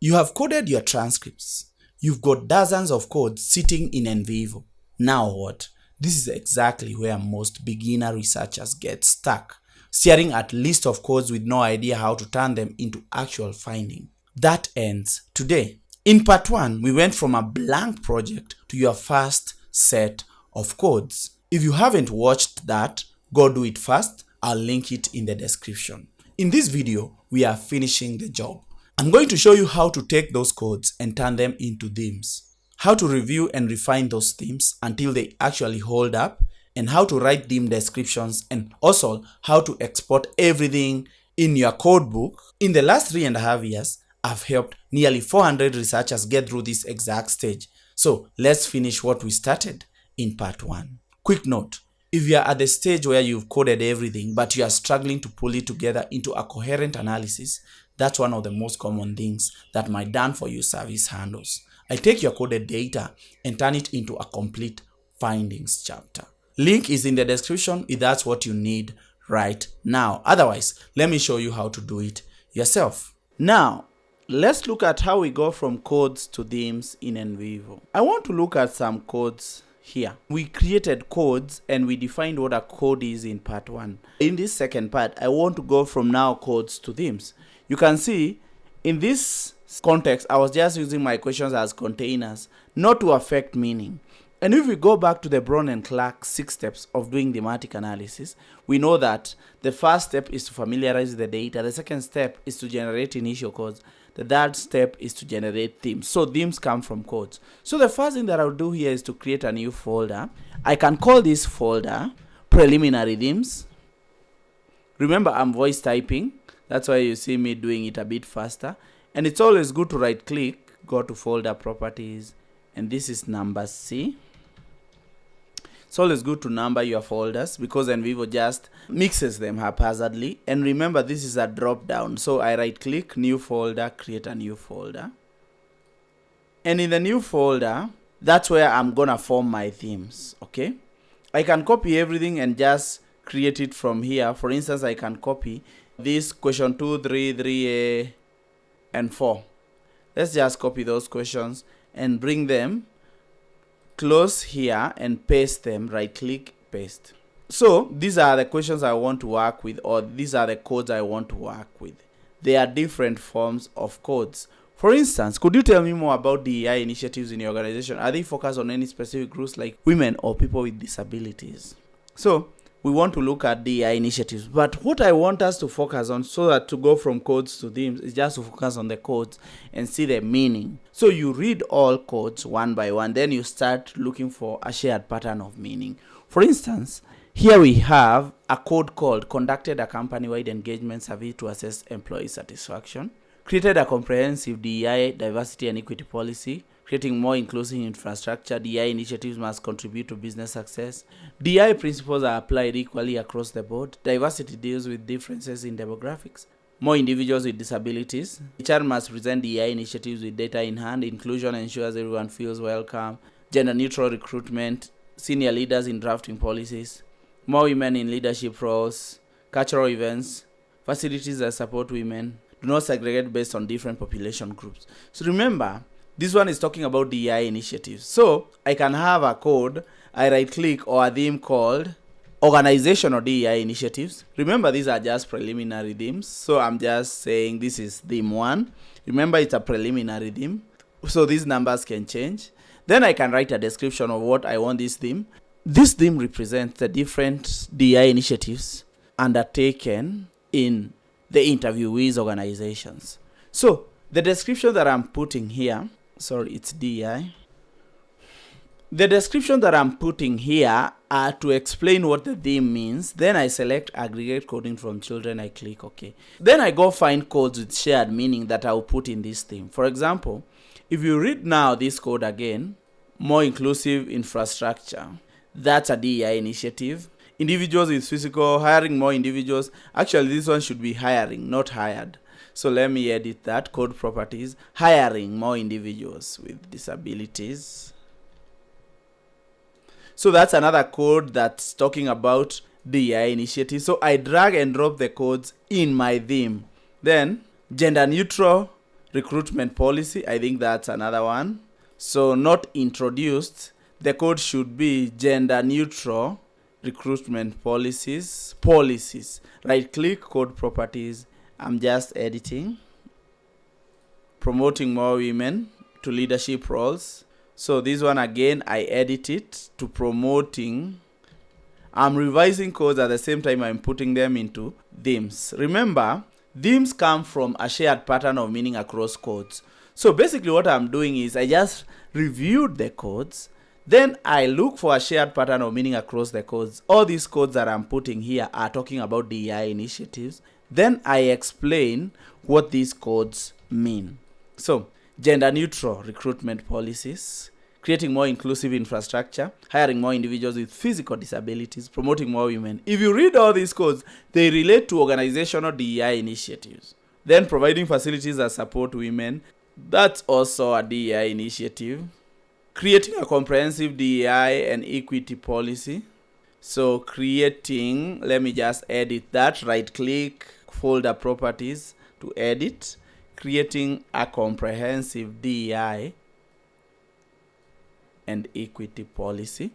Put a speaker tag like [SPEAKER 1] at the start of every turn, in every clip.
[SPEAKER 1] You have coded your transcripts. You've got dozens of codes sitting in Nvivo. Now what? This is exactly where most beginner researchers get stuck, staring at lists of codes with no idea how to turn them into actual finding. That ends today. In part 1, we went from a blank project to your first set of codes. If you haven't watched that, go do it first. I'll link it in the description. In this video, we are finishing the job. I'm going to show you how to take those codes and turn them into themes, how to review and refine those themes until they actually hold up, and how to write theme descriptions, and also how to export everything in your codebook. In the last 3.5 years, I've helped nearly 400 researchers get through this exact stage. So let's finish what we started in part 1. Quick note, if you are at the stage where you've coded everything but you are struggling to pull it together into a coherent analysis, that's one of the most common things that my done for you service handles. I take your coded data and turn it into a complete findings chapter. Link is in the description if that's what you need right now. Otherwise, let me show you how to do it yourself. Now, let's look at how we go from codes to themes in Nvivo. I want to look at some codes here. We created codes and we defined what a code is in part 1. In this second part, I want to go from now codes to themes. You can see in this context, I was just using my questions as containers, not to affect meaning. And if we go back to the Braun and Clarke 6 steps of doing thematic analysis, we know that the first step is to familiarize with the data. The second step is to generate initial codes. The third step is to generate themes. So themes come from codes. So the first thing that I'll do here is to create a new folder. I can call this folder preliminary themes. Remember, I'm voice typing. That's why you see me doing it a bit faster. And it's always good to right click, go to folder properties, and this is number C. It's always good to number your folders because Nvivo just mixes them haphazardly. And remember, this is a drop down. So I right click, new folder, create a new folder. And in the new folder, that's where I'm gonna form my themes, okay? I can copy everything and just create it from here. For instance, I can copy this question 2, 3, 3A, and 4. Let's just copy those questions and bring them close here and paste them. Right click, paste. So these are the questions I want to work with, or these are the codes I want to work with. They are different forms of codes. For instance, could you tell me more about DEI initiatives in your organization? Are they focused on any specific groups like women or people with disabilities? So we want to look at DEI initiatives, but what I want us to focus on, so that to go from codes to themes, is just to focus on the codes and see the meaning. So you read all codes one by one, then you start looking for a shared pattern of meaning. For instance, here we have a code called conducted a company-wide engagement survey to assess employee satisfaction, created a comprehensive DEI diversity and equity policy, creating more inclusive infrastructure. DEI initiatives must contribute to business success. DEI principles are applied equally across the board. Diversity deals with differences in demographics. More individuals with disabilities. HR must present DEI initiatives with data in hand. Inclusion ensures everyone feels welcome. Gender neutral recruitment. Senior leaders in drafting policies. More women in leadership roles. Cultural events. Facilities that support women. Do not segregate based on different population groups. So remember, this one is talking about DEI initiatives. So I can have a code, I right click, or a theme called organizational DEI initiatives. Remember, these are just preliminary themes. So I'm just saying this is theme 1. Remember, it's a preliminary theme. So these numbers can change. Then I can write a description of what I want this theme. This theme represents the different DEI initiatives undertaken in the interviewees' organizations. So the description that I'm putting here, it's DEI. The description that I'm putting here are to explain what the theme means. Then I select aggregate coding from children. I click OK. Then I go find codes with shared meaning that I'll put in this theme. For example, if you read now this code again, more inclusive infrastructure, that's a DEI initiative. Individuals with physical, hiring more individuals. Actually, this one should be hiring, not hired. So let me edit that. Code properties, hiring more individuals with disabilities. So that's another code that's talking about DEI initiative. So I drag and drop the codes in my theme. Then gender neutral recruitment policy. I think that's another one. So not introduced. The code should be gender neutral recruitment policies. Right click, code properties. I'm just editing. Promoting more women to leadership roles. So this one again, I edit it to promoting. I'm revising codes at the same time I'm putting them into themes. Remember, themes come from a shared pattern of meaning across codes. So basically what I'm doing is I just reviewed the codes, then I look for a shared pattern of meaning across the codes. All these codes that I'm putting here are talking about DEI initiatives. Then I explain what these codes mean. So, gender neutral recruitment policies, creating more inclusive infrastructure, hiring more individuals with physical disabilities, promoting more women. If you read all these codes, they relate to organizational DEI initiatives. Then providing facilities that support women, that's also a DEI initiative. Creating a comprehensive DEI and equity policy. So creating, let me just edit that, right click, folder properties to edit. Creating a comprehensive DEI and equity policy.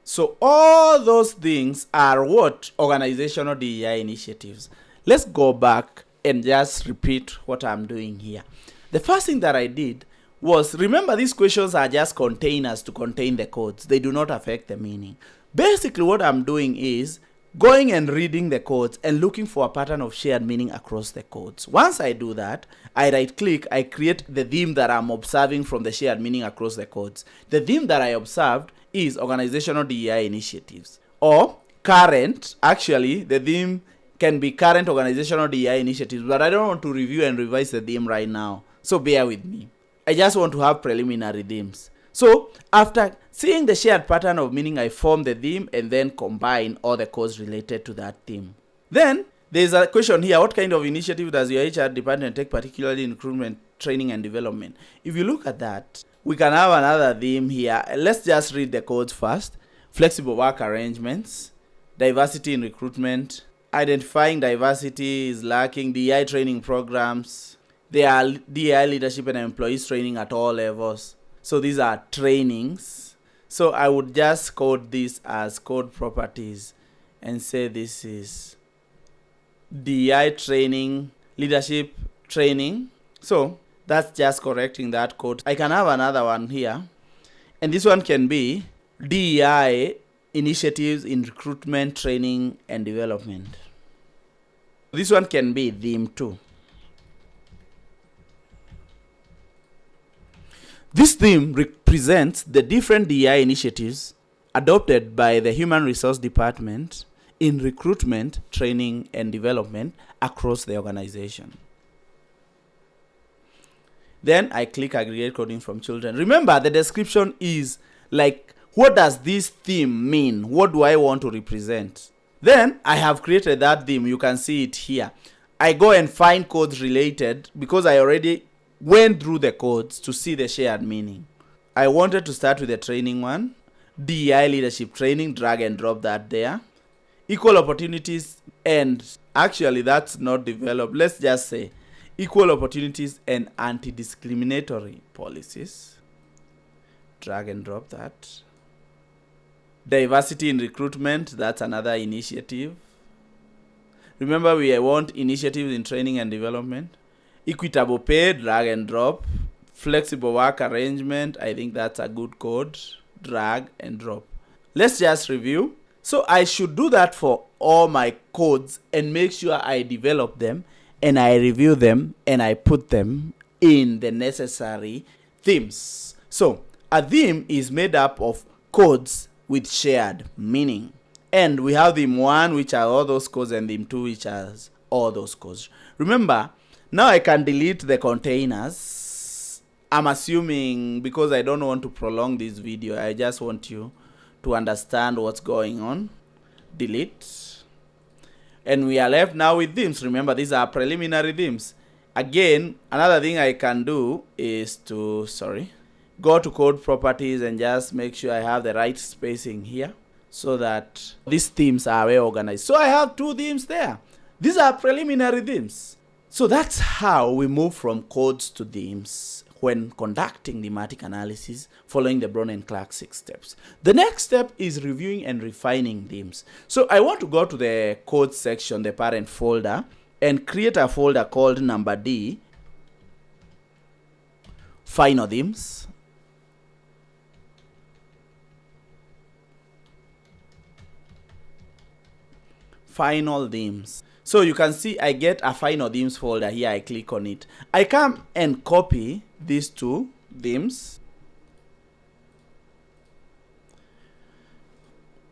[SPEAKER 1] So all those things are what? Organizational DEI initiatives. Let's go back and just repeat what I'm doing here. The first thing that I did was, remember these questions are just containers to contain the codes. They do not affect the meaning. Basically what I'm doing is going and reading the codes and looking for a pattern of shared meaning across the codes. Once I do that, I right click, I create the theme that I'm observing from the shared meaning across the codes. The theme that I observed is organizational DEI initiatives, or current. Actually, the theme can be current organizational DEI initiatives, but I don't want to review and revise the theme right now, so bear with me. I just want to have preliminary themes. So after seeing the shared pattern of meaning, I form the theme and then combine all the codes related to that theme. Then there's a question here: what kind of initiative does your HR department take, particularly in recruitment, training, and development? If you look at that, we can have another theme here. Let's just read the codes first. Flexible work arrangements, diversity in recruitment, identifying diversity is lacking, DEI training programs. There are DEI leadership and employees training at all levels. So these are trainings. So I would just code this as code properties and say this is DEI training, leadership training. So that's just correcting that code. I can have another one here, and this one can be DEI initiatives in recruitment, training, and development. This one can be theme 2. This theme represents the different DEI initiatives adopted by the Human Resource Department in recruitment, training, and development across the organization. Then I click aggregate coding from children. Remember, the description is like, what does this theme mean? What do I want to represent? Then I have created that theme. You can see it here. I go and find codes related because I already went through the codes to see the shared meaning. I wanted to start with the training one. DEI leadership training, drag and drop that there. Equal opportunities, and actually that's not developed. Let's just say equal opportunities and anti-discriminatory policies. Drag and drop that. Diversity in recruitment, that's another initiative. Remember, we want initiatives in training and development. Equitable pay, drag and drop. Flexible work arrangement, I think that's a good code. Drag and drop. Let's just review. So I should do that for all my codes and make sure I develop them and I review them and I put them in the necessary themes. So a theme is made up of codes with shared meaning. And we have theme 1, which are all those codes, and theme 2, which has all those codes. Remember, now I can delete the containers. I'm assuming, because I don't want to prolong this video, I just want you to understand what's going on. Delete. And we are left now with themes. Remember, these are preliminary themes. Again, another thing I can do is to, go to code properties and just make sure I have the right spacing here so that these themes are well organized. So I have 2 themes there. These are preliminary themes. So that's how we move from codes to themes when conducting thematic analysis following the Braun and Clarke 6 steps. The next step is reviewing and refining themes. So I want to go to the code section, the parent folder, and create a folder called number D, final themes. Final themes. So you can see I get a final themes folder here. I click on it. I come and copy these two themes.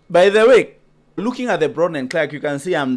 [SPEAKER 1] By the way, looking at the Braun and Clarke, you can see I'm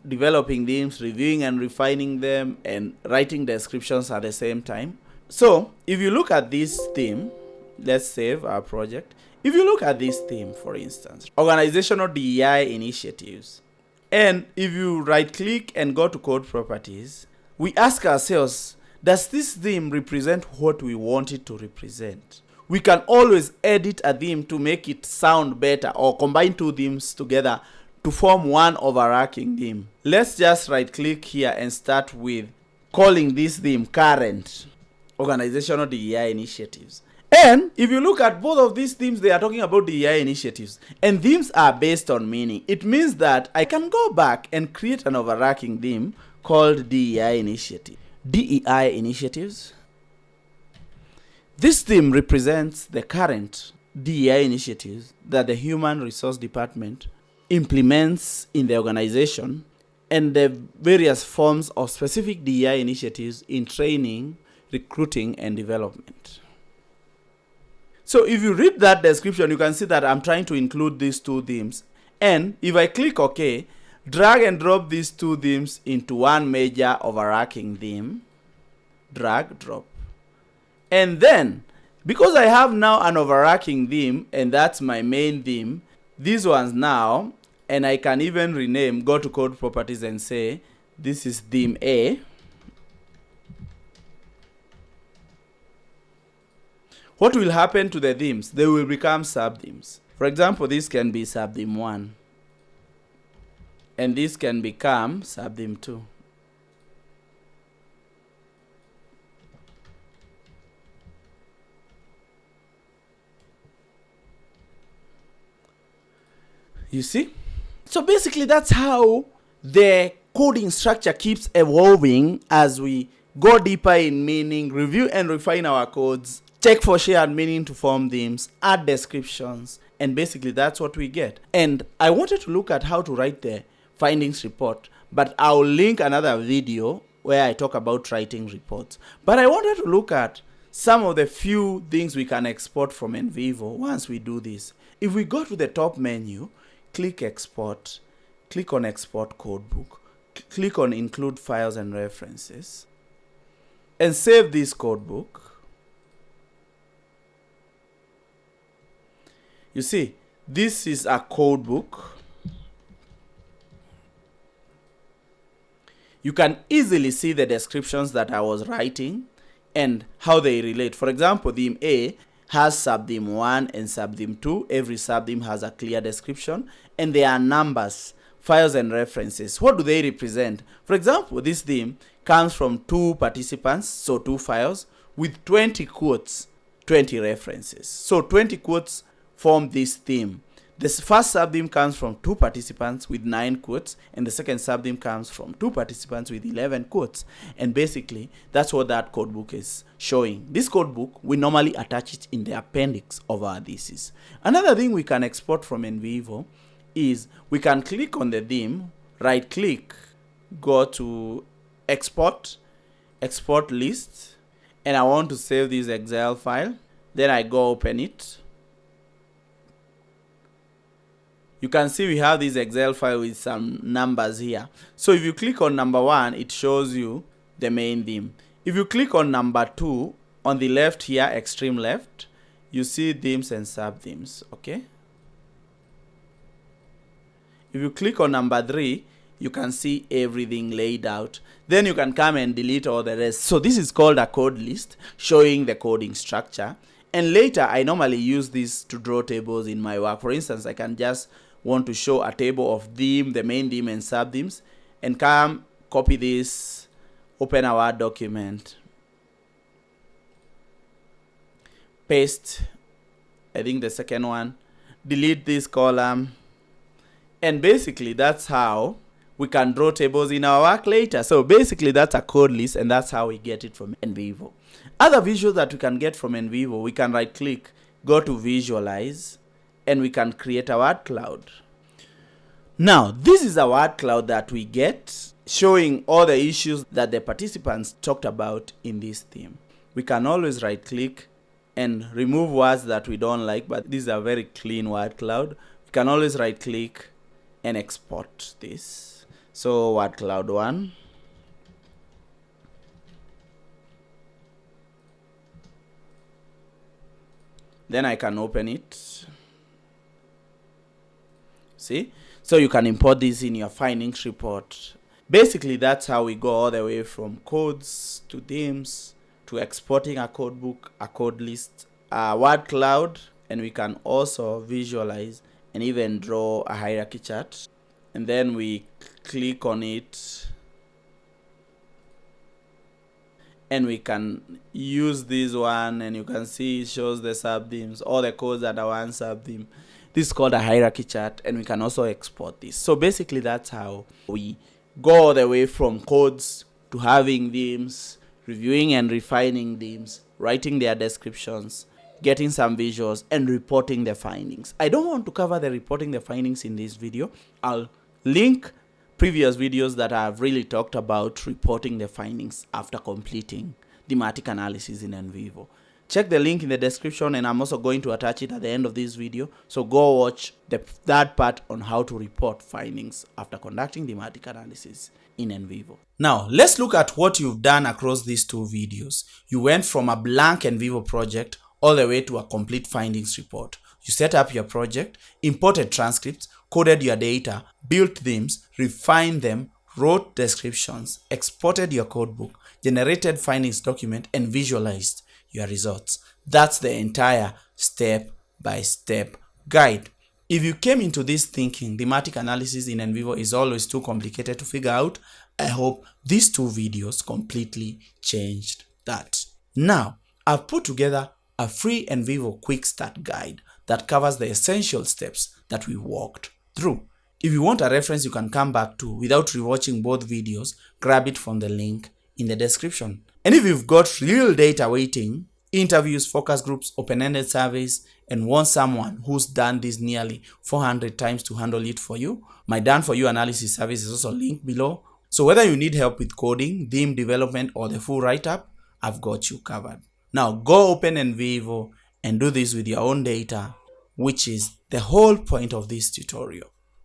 [SPEAKER 1] developing themes, reviewing and refining them, and writing descriptions at the same time. So if you look at this theme, let's save our project. If you look at this theme, for instance, organizational DEI initiatives, and if you right click and go to code properties, we ask ourselves, does this theme represent what we want it to represent? We can always edit a theme to make it sound better, or combine two themes together to form one overarching theme. Let's just right click here and start with calling this theme current organizational DEI initiatives. And if you look at both of these themes, they are talking about DEI initiatives. And themes are based on meaning. It means that I can go back and create an overarching theme called DEI initiative. DEI initiatives. This theme represents the current DEI initiatives that the Human Resource Department implements in the organization, and the various forms of specific DEI initiatives in training, recruiting, and development. So if you read that description, you can see that I'm trying to include these two themes. And if I click OK, drag and drop these two themes into one major overarching theme, drag, drop. And then, because I have now an overarching theme, and that's my main theme, these ones now, and I can even rename, go to code properties and say, this is theme A. What will happen to the themes? They will become sub-themes. For example, this can be sub-theme 1. And this can become sub-theme 2. You see? So basically that's how the coding structure keeps evolving as we go deeper in meaning, review and refine our codes, check for shared meaning to form themes, add descriptions, and basically that's what we get. And I wanted to look at how to write the findings report, but I'll link another video where I talk about writing reports. But I wanted to look at some of the few things we can export from Nvivo once we do this. If we go to the top menu, click export, click on export codebook, click on include files and references, and save this codebook. You see, this is a codebook. You can easily see the descriptions that I was writing and how they relate. For example, theme A has subtheme 1 and subtheme 2. Every subtheme has a clear description, and there are numbers, files and references. What do they represent? For example, this theme comes from 2 participants, so 2 files, with 20 quotes, 20 references. So 20 quotes form this theme. The first subtheme comes from 2 participants with 9 quotes, and the second subtheme comes from 2 participants with 11 quotes. And basically, that's what that codebook is showing. This codebook, we normally attach it in the appendix of our thesis. Another thing we can export from Nvivo is we can click on the theme, right click, go to export, export list, and I want to save this Excel file. Then I go open it. You can see we have this Excel file with some numbers here. So if you click on number 1, it shows you the main theme. If you click on number 2, on the left here, extreme left, you see themes and sub-themes, okay? If you click on number 3, you can see everything laid out. Then you can come and delete all the rest. So this is called a code list, showing the coding structure. And later, I normally use this to draw tables in my work. For instance, I can just want to show a table of theme, the main theme and sub-themes, and come copy this open a Word document, paste, I think the second one, delete this column, and basically that's how we can draw tables in our work later. So basically that's a code list, and that's how we get it from Nvivo. Other visuals that we can get from Nvivo, we can right click, go to visualize, and we can create a word cloud. Now this is a word cloud that we get showing all the issues that the participants talked about in this theme. We can always right click and remove words that we don't like, but this is a very clean word cloud. We can always right click and export this. So word cloud 1. Then I can open it. See? So you can import this in your findings report. Basically, that's how we go all the way from codes to themes to exporting a code book, a code list, a word cloud, and we can also visualize and even draw a hierarchy chart. And then we click on it, and we can use this one, and you can see it shows the sub-themes, all the codes that are one sub-theme. This is called a hierarchy chart, and we can also export this. So basically that's how we go all the way from codes to having themes, reviewing and refining themes, writing their descriptions, getting some visuals, and reporting the findings. I don't want to cover the reporting the findings in this video. I'll link previous videos that I've really talked about reporting the findings after completing thematic analysis in Nvivo. Check the link in the description, and I'm also going to attach it at the end of this video. So go watch that part on how to report findings after conducting thematic analysis in Nvivo. Now, let's look at what you've done across these two videos. You went from a blank Nvivo project all the way to a complete findings report. You set up your project, imported transcripts, coded your data, built themes, refined them, wrote descriptions, exported your codebook, generated findings document, and visualized your results. That's the entire step-by-step guide. If you came into this thinking thematic analysis in Nvivo is always too complicated to figure out, I hope these two videos completely changed that. Now, I've put together a free Nvivo quick start guide that covers the essential steps that we walked through. If you want a reference you can come back to without rewatching both videos, grab it from the link in the description. And if you've got real data waiting, interviews, focus groups, open-ended surveys, and want someone who's done this nearly 400 times to handle it for you, my Done For You analysis service is also linked below. So whether you need help with coding, theme development, or the full write-up, I've got you covered. Now go open Nvivo and do this with your own data, which is the whole point of this tutorial.